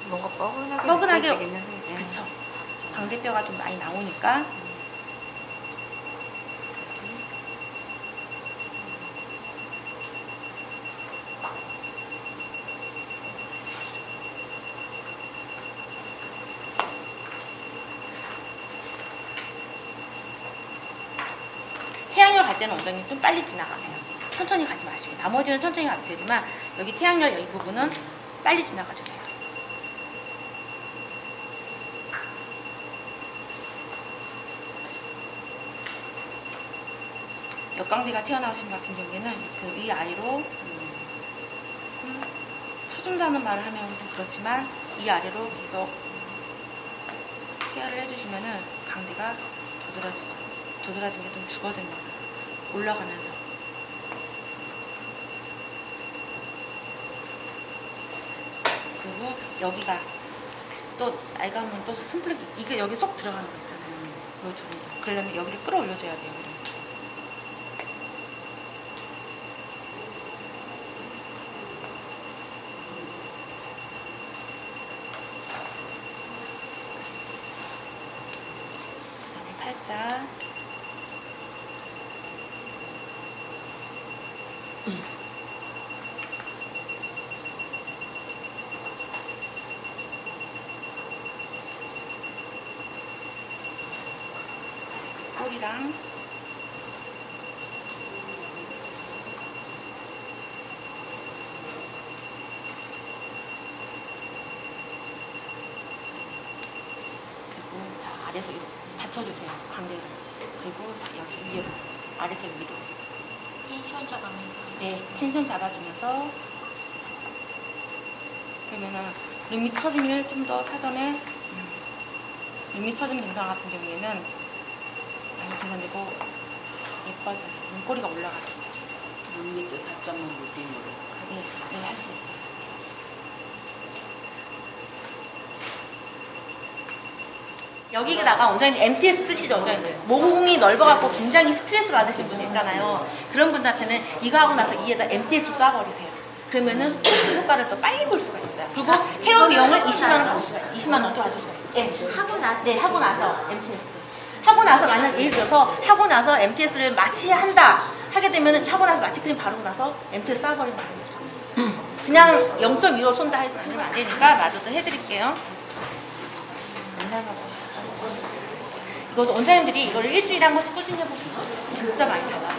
뭔가 뻐근하게 뻐근하게 느껴지겠는데. 그쵸. 광대뼈가 좀 많이 나오니까 태양열 갈 때는 원장님 좀 빨리 지나가세요. 천천히 가지 마시고 나머지는 천천히 가도 되지만 여기 태양열 이 부분은 빨리 지나가 주세요. 역광대가 튀어나오신 분 같은 경우에는 그 위아래로 쳐준다는 말을 하면 좀 그렇지만 위아래로 계속 케어를 해주시면은 광대가 도드라지죠. 도드라진 게 좀 주거든요. 올라가면서. 그리고 여기가 또 알가면 또 콤플렉 이게 여기 쏙 들어가는 거 있잖아요. 요 주름도. 그러려면 여기를 끌어올려줘야 돼요. 이렇게. 그다음에 팔자. 꼬리랑 그리고 자 아래에서 이렇게 받쳐주세요. 광대를. 그리고 자 여기 위로 아래서 위로. 텐션 잡으면서. 네, 텐션 잡아주면서. 그러면은 눈밑 처짐을 좀 더 사전에 눈밑 처짐 증상 같은 경우에는 많이 개선되고 예뻐져요. 눈꼬리가 올라가죠. 눈 밑에 살짝만 루틴으로. 네, 네, 할 수 있어요. 여기다가 원장님 MTS 쓰시죠, 원장님들. 모공이 넓어갖고 굉장히 스트레스 받으신 분들 있잖아요. 그런 분들한테는 이거 하고 나서 이에다 MTS 쏴버리세요. 그러면은 효과를 또 빨리 볼 수가 있어요. 그리고 헤어 미용을 20만 원, 20만 원 또 봐주세요. 네. 하고 나서. 네, 하고 나서 MTS. 하고 나서 만약 예를 들어서 하고 나서 MTS를 마취한다 하게 되면은 하고 나서 마취크림 바르고 나서 MTS 쏴버리면 안 돼요. 그냥 0.15 손다 해도 안 되니까 마저도 해드릴게요. 이것도 원장님들이 이거를 일주일에 한 번씩 꾸준히 해보시면 진짜 많이 달라요.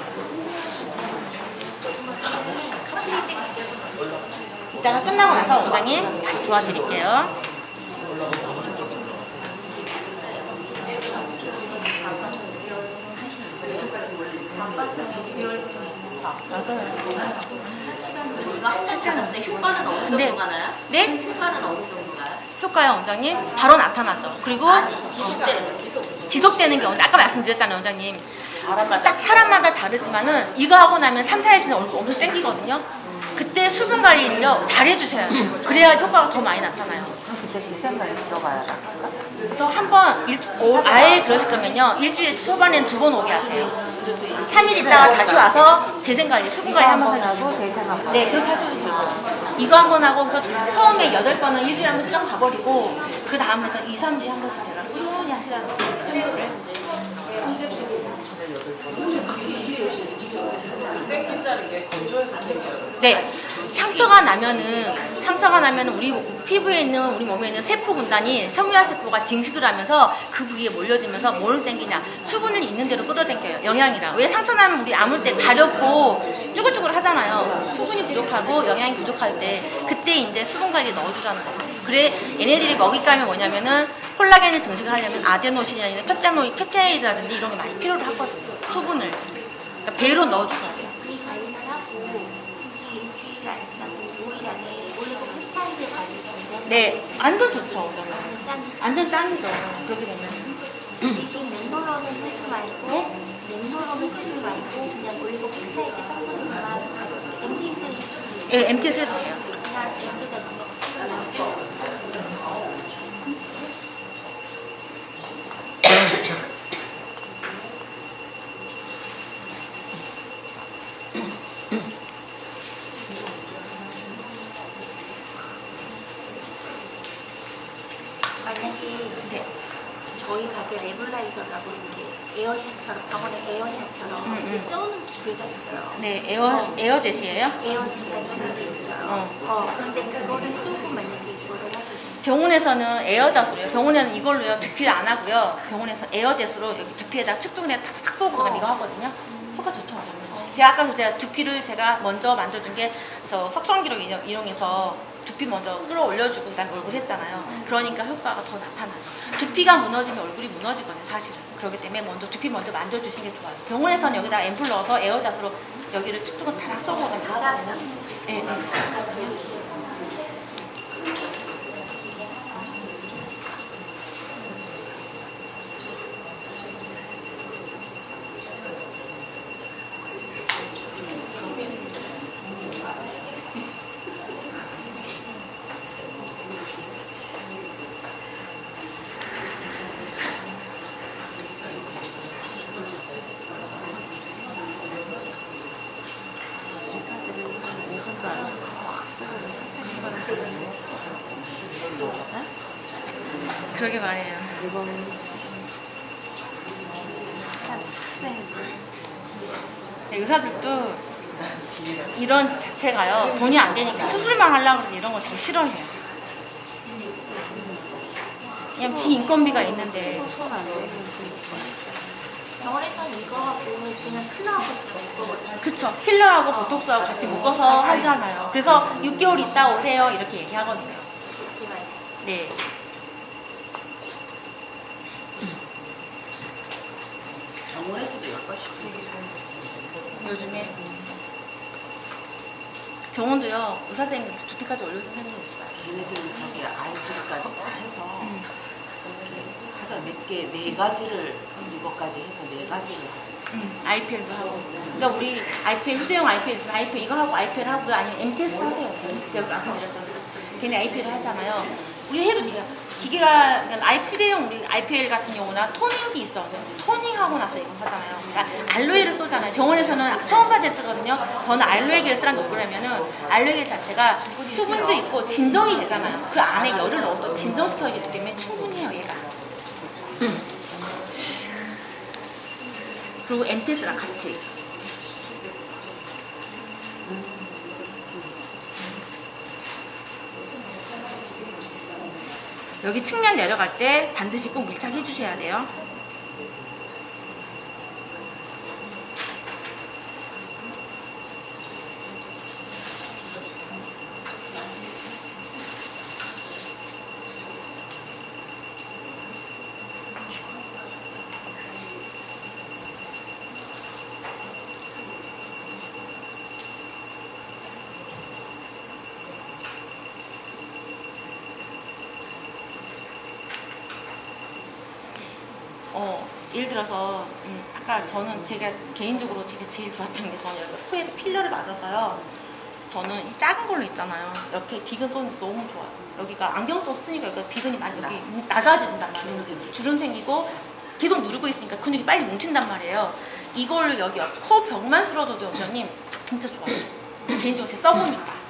이따가 끝나고 나서 원장님 다시 도와드릴게요. 한 시간 했을 때 효과는 어느 근데- 정도 가나요? 네? 효과는 어느 정도 가요? 효과요, 원장님? 바로 나타나죠. 그리고 지속되는 거, 지속. 지속되는 게 아까 말씀드렸잖아요, 원장님. 딱 사람마다 다르지만은 이거 하고 나면 3, 4일 지나 얼굴 엄청 땡기거든요. 그때 수분 관리를요 잘 해주셔야 돼요. 그래야 효과가 더 많이 나타나요. 그때 식생활이 들어가야 할까? 그래서 한번 아예 그러실 거면요 일주일에 초반에는 2번 오게 하세요. 3일 있다가 다시 와서 재생관리, 수분 관리 한번 해주세요. 하고 재생하고. 네, 그렇게 해줘도 되고. 이거 한 번 하고, 그래서 처음에 8번은 일주일에 한 번씩 쫙 가버리고, 그 다음부터 2, 3주에 한 번씩 제가 꾸준히 하시라는 거를. 땡긴다는 게 건조해서 땡겨요. 네. 상처가 나면은 우리 피부에 있는, 우리 몸에 있는 세포 군단이 섬유화 세포가 증식을 하면서 그 부위에 몰려지면서 뭘 땡기냐. 수분을 있는 대로 끌어당겨요. 영양이랑. 왜 상처 나면 우리 아물 때 가렵고 쭈글쭈글 하잖아요. 수분이 부족하고 영양이 부족할 때 그때 이제 수분 관리 넣어주자는 거예요. 그래 얘네들이 먹잇감이 뭐냐면은 콜라겐을 증식을 하려면 아데노신이나 펩타이드라든지 이런 게 많이 필요로 하거든요. 수분을. 그러니까 배로 넣어주셔야 돼요. 이 관리만 하고 솔직히 일주일 안 지나고 5일 안에 올리고 펩타이드 관리 굉장히 네, 완전 좋죠. 짠. 완전 짱이죠. 그렇게 되면. 대신 멘놀론을 쓰지 말고 멘놀론을 쓰지 말고 그냥 올리고 펩타이드 성분만 MTS를 예, MTS 해도 돼요. 그냥 MT가 넣는 만약에 저희 가게 레블라이저라고 이렇게 에어샷처럼 병원에 에어샷처럼 이렇게 쏘는 기계가 있어요. 네, 에어젯이에요? 에어지가 있는 게 있어요. 그런데 그거를 쏘고 만약에 이거를 하게 되면 병원에서는 에어젯으로요. 병원에는 이걸로요. 두피를 안 하고요. 병원에서 에어젯으로 여기 두피에다 측정에 탁탁 쏘고 그다음 이거 하거든요. 효과 좋죠. 아까 제가 두피를 제가 먼저 만져준 게 저 석성기로 이용해서 두피 먼저 끌어올려주고 그다음에 얼굴 했잖아요. 그러니까 효과가 더 나타나요. 두피가 무너지면 얼굴이 무너지거든요, 사실은. 그렇기 때문에 저두피 먼저 만져주시는 게 좋아요. 병원에서는 여기다 앰플 넣어서 에어젯으로 여기를 툭툭 다 쏘고 하거든요. 네, 네. 그러게 말이에요. 네, 의사들도 이런 자체가요 돈이 안 되니까 수술만 하려고 해서 이런 거 되게 싫어해요. 그냥 지 인건비가 있는데. 병원에서는 이거 하고 그냥 클라우드 먹고 그쵸. 필러하고 보톡스하고 같이 묶어서 하잖아요. 그래서 6개월 있다 오세요 이렇게 얘기하거든요. 이렇게 많이 네. 병원에서도 10번씩 되게 좋은 거 요즘에 병원도요 의사선생님 두피까지 올려준 선생님이 있어요. 걔네들은 저기 아이들까지 다 해서 이렇게 하다 네 가지를 이거까지 해서 4가지를 하고. IPL도 하고. 그러니까 우리 IPL 휴대용 IPL 있으면 IPL 이거 하고 IPL 하고 아니면 MTS 하세요. 제가 말씀드렸죠. 걔네 IPL 하잖아요. 우리 해도 돼요. 기계가 휴대용 우리 IPL 같은 경우나 토닝이 있어. 토닝하고 나서 이거 하잖아요. 그러니까 알로에를 쏘잖아요. 병원에서는 초음파제 쓰거든요. 저는 알로에겔 쓰란 게 뭐냐면은 알로에겔 자체가 수분도 있고 진정이 되잖아요. 그 안에 열을 넣어서 진정시켜주기 때문에 충분히 해요, 얘가. 그리고 MTS랑 같이. 여기 측면 내려갈 때 반드시 꼭 밀착해 주셔야 돼요. 예를 들어서 아까 저는 제가 개인적으로 제가 제일 좋았던 게 저는 여기 코에서 필러를 맞아서요. 저는 이 작은 걸로 있잖아요. 이렇게 비근 쏘는 게 너무 좋아요. 여기가 안경 썼으니까 여기가 비근이 많이 여기 낮아진단 말이에요. 주름 생기고 계속 누르고 있으니까 근육이 빨리 뭉친단 말이에요. 이걸로 여기 코 벽만 쓸어줘도 원장님 진짜 좋아요. 개인적으로 제가 써보니까.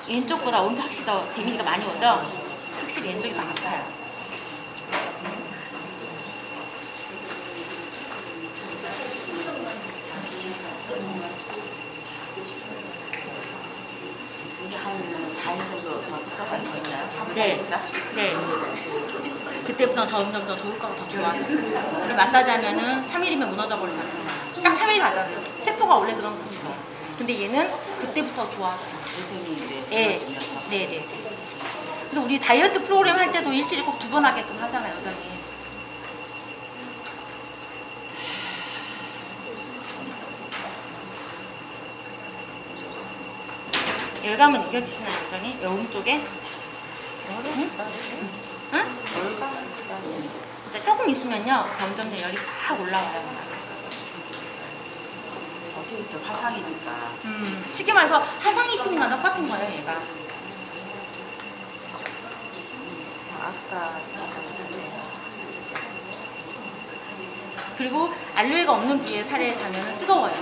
왼쪽보다 오른쪽 확실히 더 데미지가 많이 오죠? 확실히 왼쪽이 더 아파요. 이게 한 4일 정도 더 효과가 있나요? 네. 네. 그때부터 점점 더 효과가 더 좋아요. 그리고 마사지 하면은 3일이면 무너져 버리잖아요. 딱 3일 가잖아요. 세포가 원래 그런 거거든요. 근데 얘는 그때부터 좋아져요. 재생이 이제 네. 좋아지면서. 네네. 그래서 우리 다이어트 프로그램 할 때도 일주일에 꼭 2번 하게끔 하잖아요, 여전히. 열감은 느껴지시나요, 여전히? 오른쪽에? 응? 응? 진짜 조금 있으면요, 점점 더 열이 팍 올라와요. 어쨌든 화상이니까. 쉽게 말해서 화상이 피는 거랑 똑같은 거예요, 얘가. 아까 그리고 알로에가 없는 부위에 살에 닿으면 뜨거워요.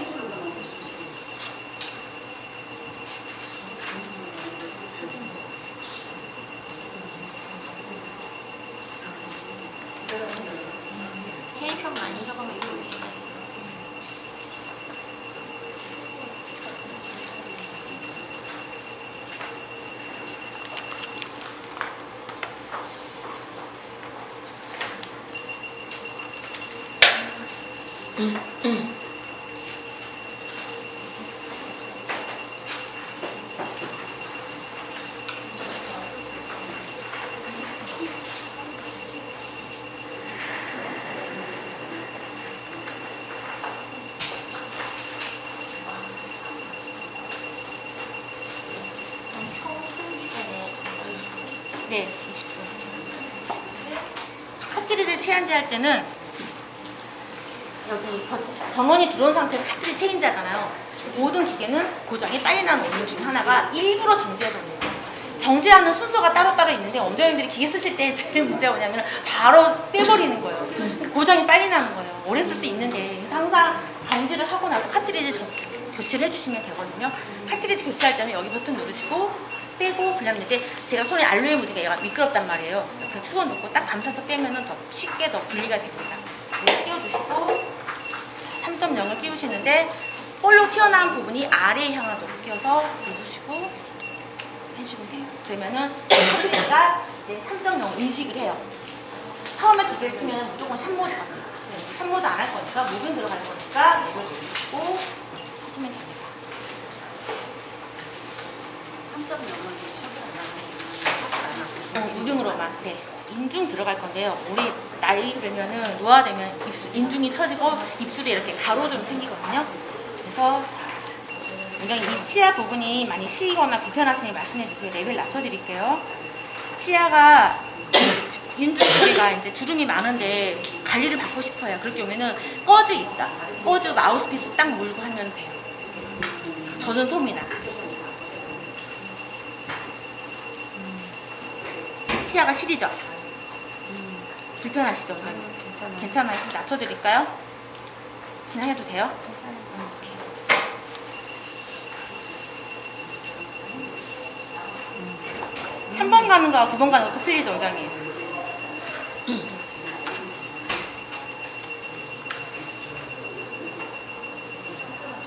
텐션 많이 적으면 이거 보시면 총 소요시간에 네, 20분. 카트리지 체인지 할 때는 여기 전원이 들어온 상태에서 카트리지 체인지 하잖아요. 모든 기계는 고장이 빨리 나는 원인 중에 하나가 일부러 정지해놓는 거예요. 정지하는 순서가 따로따로 있는데 원장님들이 기계 쓰실 때 제일 문제가 뭐냐면 바로 빼버리는 거예요. 고장이 빨리 나는 거예요. 오래 쓸 수 있는데 항상 정지를 하고 나서 카트리지 교체를 해주시면 되거든요. 카트리지 교체할 때는 여기 버튼 누르시고 빼고 불려면 되는데 제가 손에 알로에 묻으니까 얘가 미끄럽단 말이에요. 옆에 수건 놓고 딱 감싸서 빼면은 더 쉽게 더 분리가 됩니다. 이렇게 띄워주시고 3.0을 끼우시는데 볼로 튀어나온 부분이 아래에 향하도록 끼워서 누르시고 해주시면 돼요. 그러면은 얘가 이제 3.0 인식을 해요. 처음에 두 개를 키면 무조건 샷모드 갑니다. 샷모드 안 할 거니까 무빙 들어갈 거니까 이걸 누르시고 하시면 됩니다. 3.0은 샷을 안 하고 무등으로만. 네. 인중 들어갈 건데요. 우리 나이 들면은 노화되면 인중이 처지고 입술에 이렇게 가로등 생기거든요. 그래서 굉장히 이 치아 부분이 많이 시리거나 불편하시면 말씀해 주세요. 레벨 낮춰드릴게요. 치아가 인중 쪽에가 이제 주름이 많은데 관리를 받고 싶어요. 그럴 경우에는 꺼즈 있다. 꺼즈 마우스피스 딱 물고 하면 돼요. 젖은 솜이나. 치아가 시리죠? 불편하시죠? 괜찮아요. 괜찮아요. 좀 낮춰드릴까요? 그냥 해도 돼요? 괜찮아요. 3번 가는 거와 9번 가는 거 또 틀리죠, 원장님?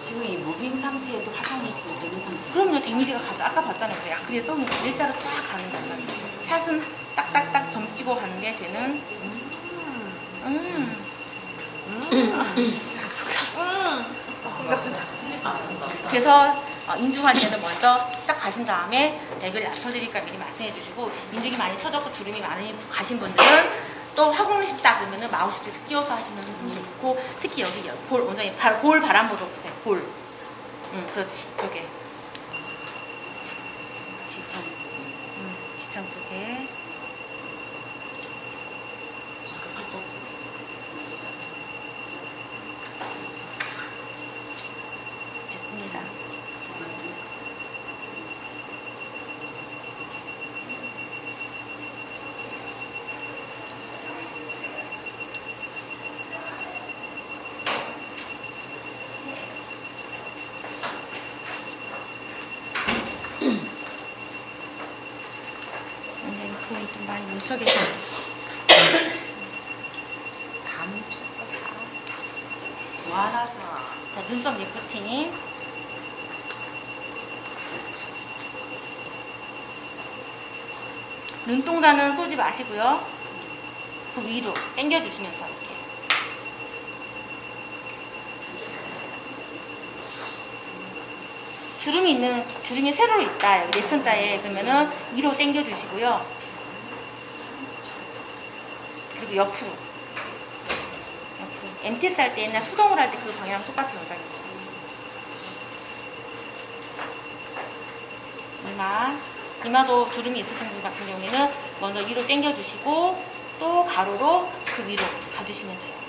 지금 이 무빙 상태에도 화상이 지금 되는 상태. 그럼요, 데미지가 가죠. 아까 봤잖아요. 그냥 그래서 일자로 쫙 가는 거예요. 샷은 딱딱딱 점 찍고 가는 게 쟤는 그래서 인중할 때는 먼저 딱 가신 다음에 레벨 낮춰드릴까 미리 말씀해 주시고, 인중이 많이 처졌고 주름이 많이 가신 분들은 또 하고 싶다 그러면은 마우스피스 끼워서 하시는 분이 좋고, 특히 여기 볼, 원장님 볼 바람으로 보세요. 볼. 그렇지. 저게. 진짜 지창 쪽에. 살짝 됐습니다. 굉장히 볼이 좀 많이 뭉쳐 계셔. 다 뭉쳤어 다. 좋아라서. 자, 눈썹 리프팅. 눈동자는 쏘지 마시고요. 그 위로 당겨주시면서 이렇게. 주름이 세로로 있다. 여기 내천자에. 그러면은 위로 당겨주시고요. 그리고 옆으로. MTS 할 때나 수동을 할 때 그 방향 똑같아요, 원장님. 이마도 주름이 있으신 분 같은 경우에는 먼저 위로 당겨주시고 또 가로로 그 위로 가주시면 돼요.